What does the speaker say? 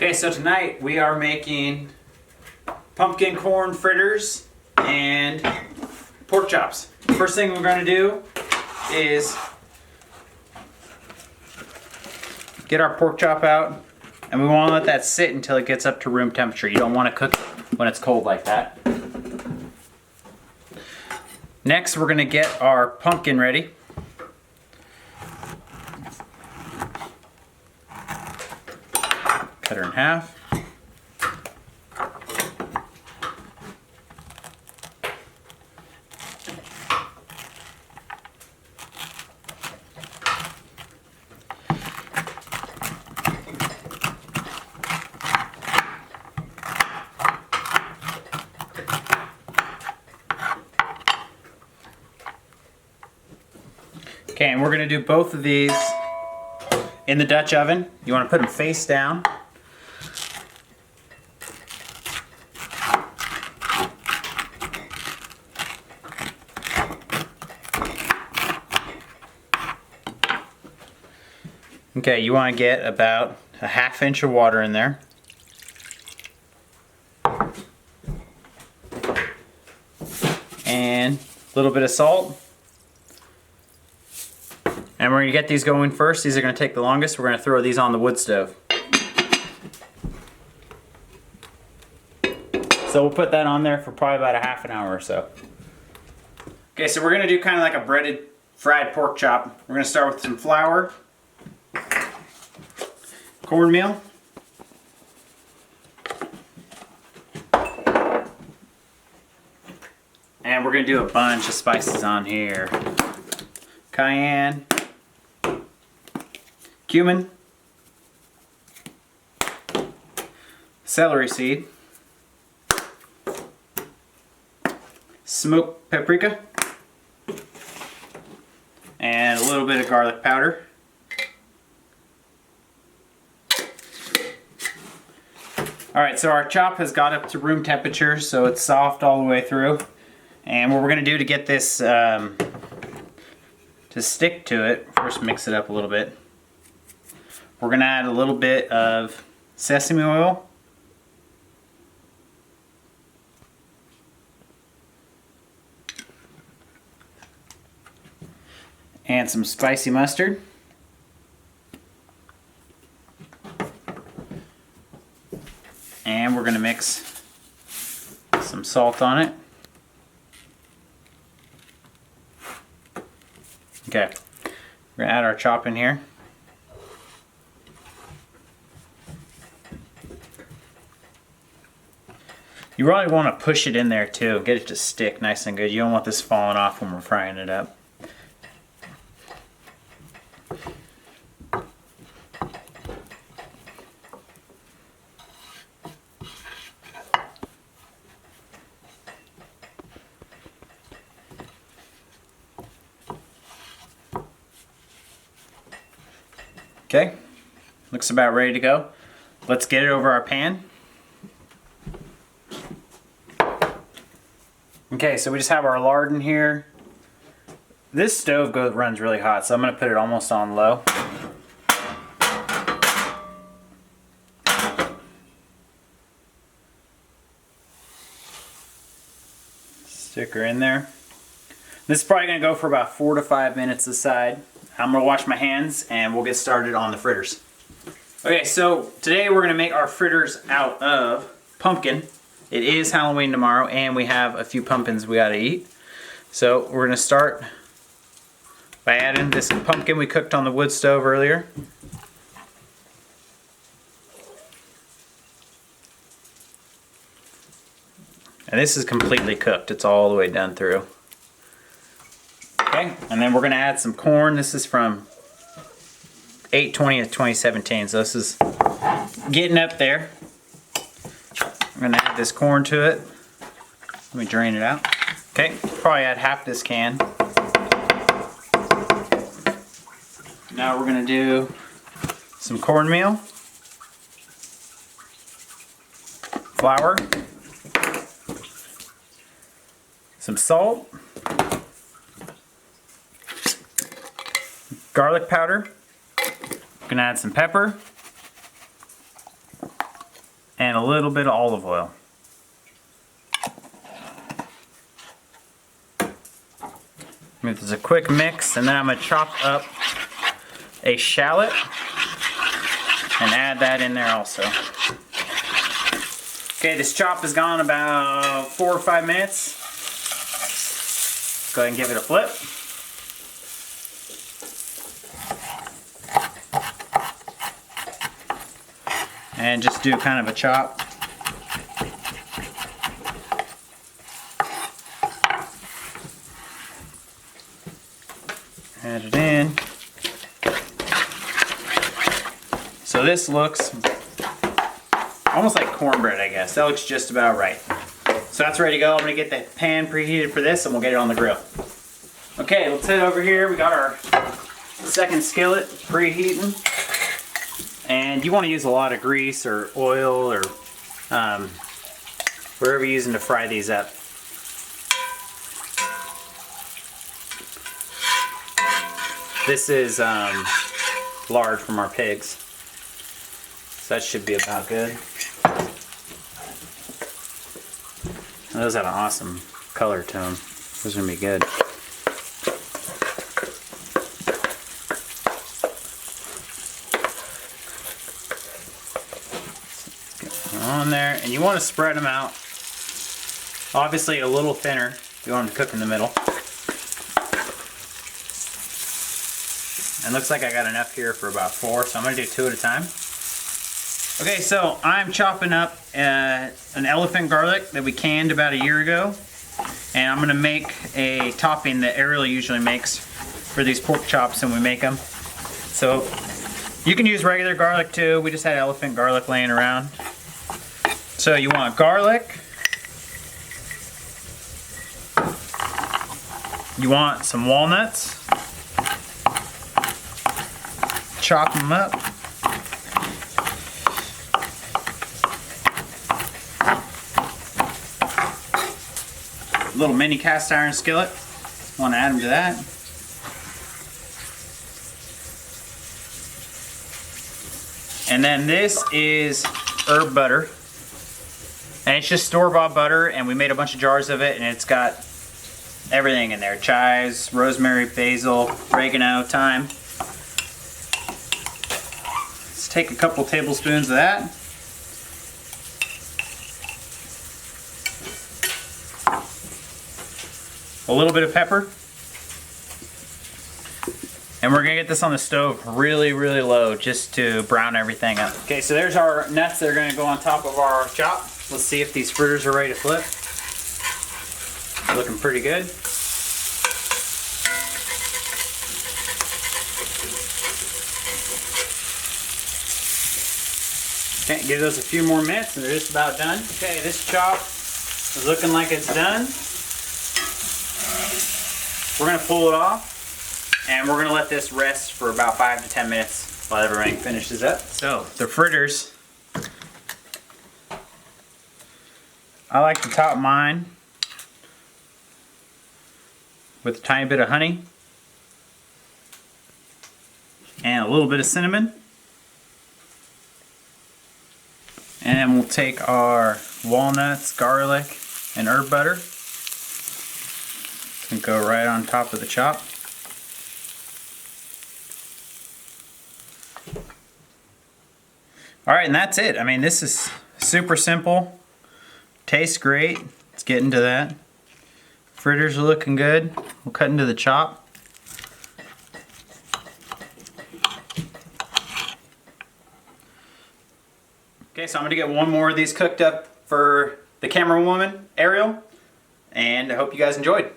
Okay, so tonight we are making pumpkin corn fritters and pork chops. First thing we're going to do is get our pork chop out, and we want to let that sit until it gets up to room temperature. You don't want to cook it when it's cold like that. Next, we're going to get our pumpkin ready. Cut her in half. Okay, and we're going to do both of these in the Dutch oven. You want to put them face down. Okay, you want to get about a ½ inch of water in there. And a little bit of salt. And we're going to get these going first. These are going to take the longest. We're going to throw these on the wood stove. So we'll put that on there for probably about a ½ an hour or so. Okay, so we're going to do kind of like a breaded fried pork chop. We're going to start with some flour, cornmeal, and we're going to do a bunch of spices on here. Cayenne, cumin, celery seed, smoked paprika, and a little bit of garlic powder. Alright, so our chop has got up to room temperature, so it's soft all the way through. And what we're going to do to get this to stick to it, first mix it up a little bit. We're going to add a little bit of sesame oil. And some spicy mustard. And we're going to mix some salt on it. Okay, we're going to add our chop in here. You really want to push it in there too, get it to stick nice and good. You don't want this falling off when we're frying it up. Okay, looks about ready to go. Let's get it over our pan. Okay, so we just have our lard in here. This stove runs really hot, so I'm going to put it almost on low. Stick her in there. This is probably going to go for about 4 to 5 minutes aside. I'm going to wash my hands and we'll get started on the fritters. Okay, so today we're going to make our fritters out of pumpkin. It is Halloween tomorrow and we have a few pumpkins we got to eat. So we're going to start by adding this pumpkin we cooked on the wood stove earlier. And this is completely cooked. It's all the way done through. Okay, and then we're going to add some corn. This is from 8/20 of 2017, so this is getting up there. I'm going to add this corn to it. Let me drain it out. Okay, probably add half this can. Now we're going to do some cornmeal, flour, some salt, garlic powder. I'm gonna add some pepper, and a little bit of olive oil. This is a quick mix, and then I'm going to chop up a shallot and add that in there also. Okay, this chop has gone about 4 or 5 minutes. Let's go ahead and give it a flip. And just do kind of a chop. Add it in. So this looks almost like cornbread, I guess. That looks just about right. So that's ready to go. I'm gonna get the pan preheated for this and we'll get it on the grill. Okay, let's head over here. We got our second skillet preheating. And you want to use a lot of grease or oil or whatever you're using to fry these up. This is lard from our pigs. So that should be about good. Those have an awesome color to them. Those are going to be good. On there, and you want to spread them out. Obviously, a little thinner. You want them to cook in the middle. And looks like I got enough here for about 4, so I'm going to do 2 at a time. Okay, so I'm chopping up an elephant garlic that we canned about a year ago, and I'm going to make a topping that Ariel usually makes for these pork chops when we make them. So you can use regular garlic too. We just had elephant garlic laying around. So you want garlic, you want some walnuts, chop them up, little mini cast iron skillet, want to add them to that. And then this is herb butter. And it's just store-bought butter, and we made a bunch of jars of it, and it's got everything in there. Chives, rosemary, basil, oregano, thyme. Let's take a couple tablespoons of that. A little bit of pepper. And we're gonna get this on the stove really, really low just to brown everything up. Okay, so there's our nuts that are gonna go on top of our chop. Let's see if these fritters are ready to flip. Looking pretty good. Okay, give those a few more minutes and they're just about done. Okay, this chop is looking like it's done. We're gonna pull it off and we're gonna let this rest for about 5 to 10 minutes while everything finishes up. So, the fritters, I like to top mine with a tiny bit of honey and a little bit of cinnamon. And then we'll take our walnuts, garlic, and herb butter and go right on top of the chop. Alright, and that's it. I mean, this is super simple. Tastes great. Let's get into that. Fritters are looking good. We'll cut into the chop. Okay, so I'm going to get one more of these cooked up for the camera woman, Ariel, and I hope you guys enjoyed.